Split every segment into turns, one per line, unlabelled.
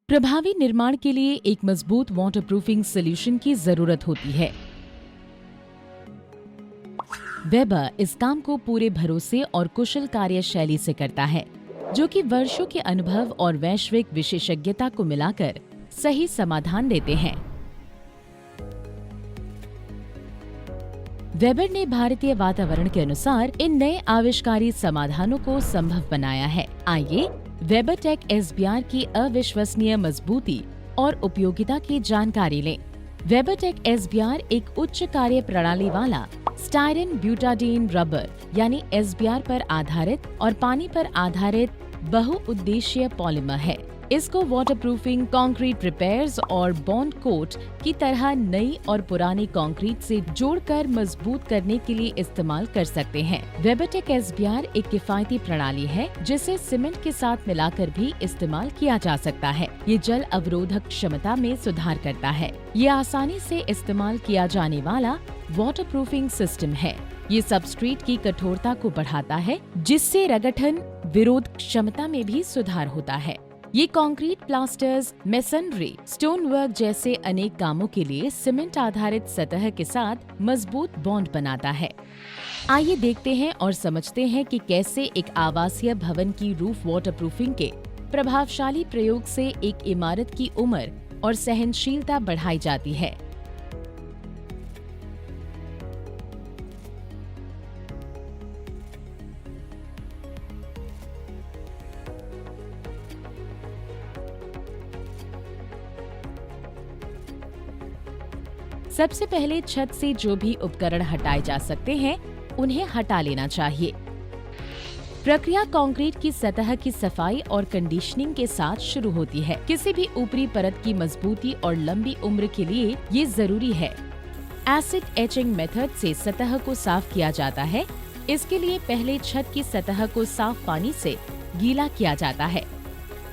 प्रभावी निर्माण के लिए एक मजबूत वाटरप्रूफिंग सॉल्यूशन की जरूरत होती है। वेबर इस काम को पूरे भरोसे और कुशल कार्यशैली से करता है, जो कि वर्षों के अनुभव और वैश्विक विशेषज्ञता को मिलाकर सही समाधान देते हैं। वेबर ने भारतीय वातावरण के अनुसार इन नए आविष्कारी समाधानों को संभव बनाया है। आइए वेबरटेक एसबीआर की अविश्वसनीय मजबूती और उपयोगिता की जानकारी लें। वेबरटेक एसबीआर एक उच्च कार्य प्रणाली वाला स्टायरीन ब्यूटाडीन रबर यानी एसबीआर पर आधारित और पानी पर आधारित बहुउद्देशीय पॉलीमर है। इसको वाटरप्रूफिंग, कंक्रीट रिपेयर्स और बॉन्ड कोट की तरह नई और पुरानी कंक्रीट से जोड़कर मजबूत करने के लिए इस्तेमाल कर सकते हैं। वेबरटेक एसबीआर एक किफायती प्रणाली है जिसे सीमेंट के साथ मिलाकर भी इस्तेमाल किया जा सकता है। ये जल अवरोधक क्षमता में सुधार करता है। ये आसानी से इस्तेमाल किया जाने वाला वाटरप्रूफिंग सिस्टम है। ये सबस्ट्रेट की कठोरता को बढ़ाता है, जिससे रगठन विरोध क्षमता में भी सुधार होता है। ये concrete, plasters, masonry, stone work जैसे अनेक कामों के लिए सीमेंट आधारित सतह के साथ मजबूत बॉन्ड बनाता है। आइए देखते हैं और समझते हैं कि कैसे एक आवासीय भवन की रूफ वाटरप्रूफिंग के प्रभावशाली प्रयोग से एक इमारत की उम्र और सहनशीलता बढ़ाई जाती है। सबसे पहले छत से जो भी उपकरण हटाए जा सकते हैं, उन्हें हटा लेना चाहिए। प्रक्रिया कंक्रीट की सतह की सफाई और कंडीशनिंग के साथ शुरू होती है। किसी भी ऊपरी परत की मजबूती और लंबी उम्र के लिए ये जरूरी है। एसिड एचिंग मेथड से सतह को साफ किया जाता है। इसके लिए पहले छत की सतह को साफ पानी से गीला किया जाता है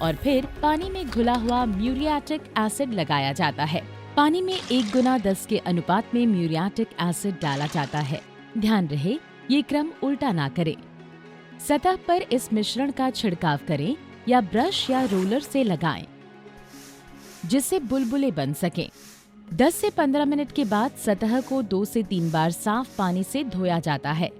और फिर पानी में घुला हुआ म्यूरियाटिक एसिड लगाया जाता है। पानी में 1:10 के अनुपात में म्यूरियाटिक एसिड डाला जाता है। ध्यान रहे, ये क्रम उल्टा ना करें। सतह पर इस मिश्रण का छिड़काव करें या ब्रश या रोलर से लगाएं, जिससे बुलबुले बन सकें। 10 से 15 मिनट के बाद सतह को 2 से 3 बार साफ पानी से धोया जाता है।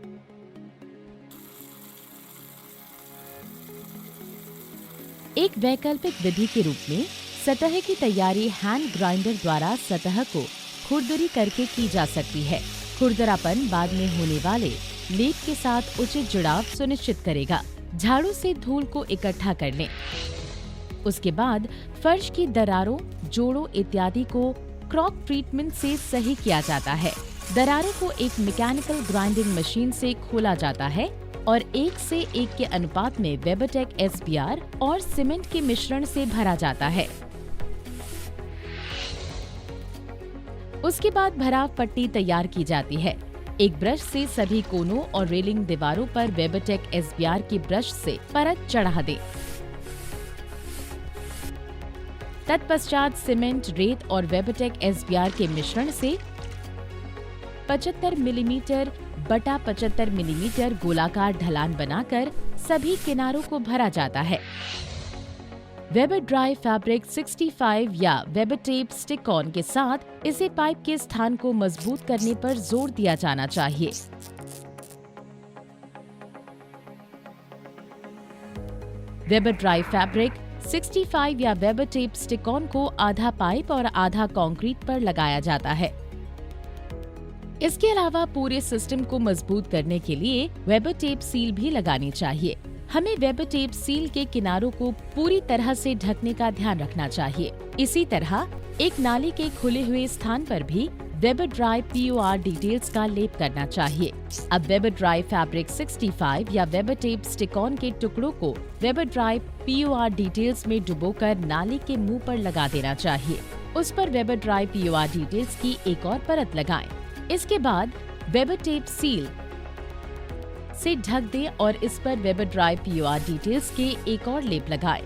एक वैकल्पिक विधि के रूप में सतह की तैयारी हैंड ग्राइंडर द्वारा सतह को खुरदरी करके की जा सकती है। खुरदरापन बाद में होने वाले लेप के साथ उचित जुड़ाव सुनिश्चित करेगा। झाड़ू से धूल को इकट्ठा कर लें। उसके बाद फर्श की दरारों, जोड़ों इत्यादि को क्रॉक ट्रीटमेंट से सही किया जाता है। दरारों को एक मैकेनिकल ग्राइंडिंग मशीन से खोला जाता है और 1 से 1 के अनुपात में वेबरटेक एसबीआर और सीमेंट के मिश्रण से भरा जाता है। उसके बाद भराव पट्टी तैयार की जाती है। एक ब्रश से सभी कोनों और रेलिंग दीवारों पर वेबरटेक एसबीआर की ब्रश से परत चढ़ा दें। तत्पश्चात सीमेंट, रेत और वेबरटेक एसबीआर के मिश्रण से 75 मिलीमीटर बटा 75 मिलीमीटर गोलाकार ढलान बनाकर सभी किनारों को भरा जाता है। वेबर ड्राई फैब्रिक 65 या वेबर टेप स्टिक ऑन के साथ इसे पाइप के स्थान को मजबूत करने पर जोर दिया जाना चाहिए। वेबर ड्राई फैब्रिक 65 या वेबर टेप स्टिक ऑन को आधा पाइप और आधा कंक्रीट पर लगाया जाता है। इसके अलावा पूरे सिस्टम को मजबूत करने के लिए वेबर टेप सील भी लगानी चाहिए। हमें वेबर टेप सील के किनारों को पूरी तरह से ढकने का ध्यान रखना चाहिए। इसी तरह एक नाली के खुले हुए स्थान पर भी वेबर ड्राई पीओआर डिटेल्स का लेप करना चाहिए। अब वेबर ड्राई फैब्रिक 65 या वेबर टेप स्टिक ऑन के टुकड़ों को वेबर ड्राई पीओआर डिटेल्स में डुबोकर नाली के मुंह पर लगा देना चाहिए। उस पर वेबर ड्राई पीओआर डिटेल्स की एक और परत लगाएं। इसके बाद वेबर टेप सील से ढक दें और इस पर वेबर ड्राई पीओआर डिटेल्स के एक और लेप लगाएं।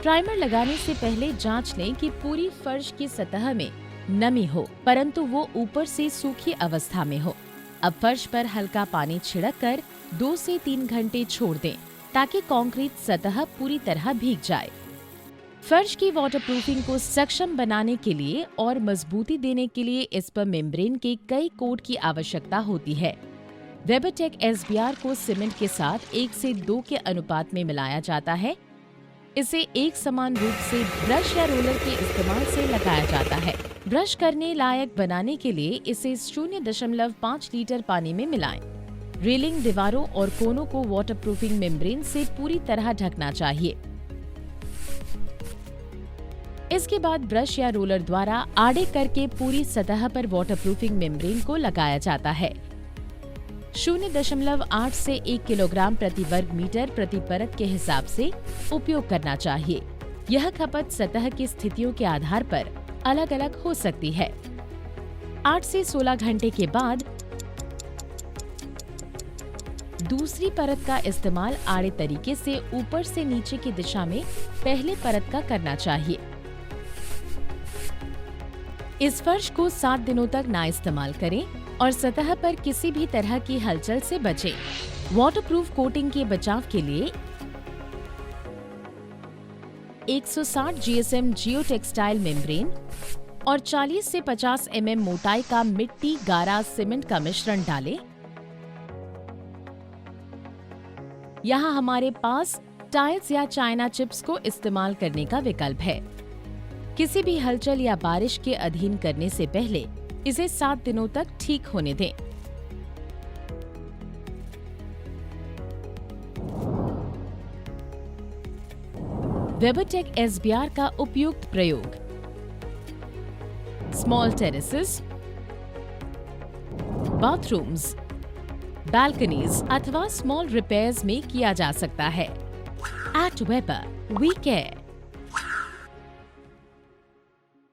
प्राइमर लगाने से पहले जांच लें कि पूरी फर्श की सतह में नमी हो, परंतु वो ऊपर से सूखी अवस्था में हो। अब फर्श पर हल्का पानी छिड़ककर 2 से 3 घंटे छोड़ दें ताकि कंक्रीट सतह पूरी तरह भीग जाए। फर्श की वाटरप्रूफिंग को सक्षम बनाने के लिए और मजबूती देने के लिए इस पर मेम्ब्रेन के कई कोट की आवश्यकता होती है। वेबरटेक एसबीआर को सीमेंट के साथ 1:2 के अनुपात में मिलाया जाता है। इसे एक समान रूप से ब्रश या रोलर के इस्तेमाल से लगाया जाता है। ब्रश करने लायक बनाने के लिए इसे 0.5 लीटर पानी में मिलाएं। रेलिंग, दीवारों और कोनों को वाटरप्रूफिंग मेम्ब्रेन से पूरी तरह ढकना चाहिए। इसके बाद ब्रश या रोलर द्वारा आड़े करके पूरी सतह पर वाटरप्रूफिंग मेम्ब्रेन को लगाया जाता है। 0.8 से 1 किलोग्राम प्रति वर्ग मीटर प्रति परत के हिसाब से उपयोग करना चाहिए। यह खपत सतह की स्थितियों के आधार पर अलग अलग हो सकती है। 8 से 16 घंटे के बाद दूसरी परत का इस्तेमाल आड़े तरीके से ऊपर से नीचे की दिशा में पहले परत का करना चाहिए। इस फर्श को 7 दिनों तक ना इस्तेमाल करें और सतह पर किसी भी तरह की हलचल से बचें। वाटरप्रूफ कोटिंग के बचाव के लिए 160 GSM जियो टेक्सटाइल मेम्ब्रेन और 40 से 50 mm मोटाई का मिट्टी, गारा, सीमेंट का मिश्रण डालें। यहाँ हमारे पास टाइल्स या चाइना चिप्स को इस्तेमाल करने का विकल्प है। किसी भी हलचल या बारिश के अधीन करने से पहले इसे 7 दिनों तक ठीक होने दें। वेबरटेक एसबीआर का उपयुक्त प्रयोग स्मॉल टेरेसेस, बाथरूम्स, बालकनीज अथवा स्मॉल रिपेयर्स में किया जा सकता है। At Weber we care.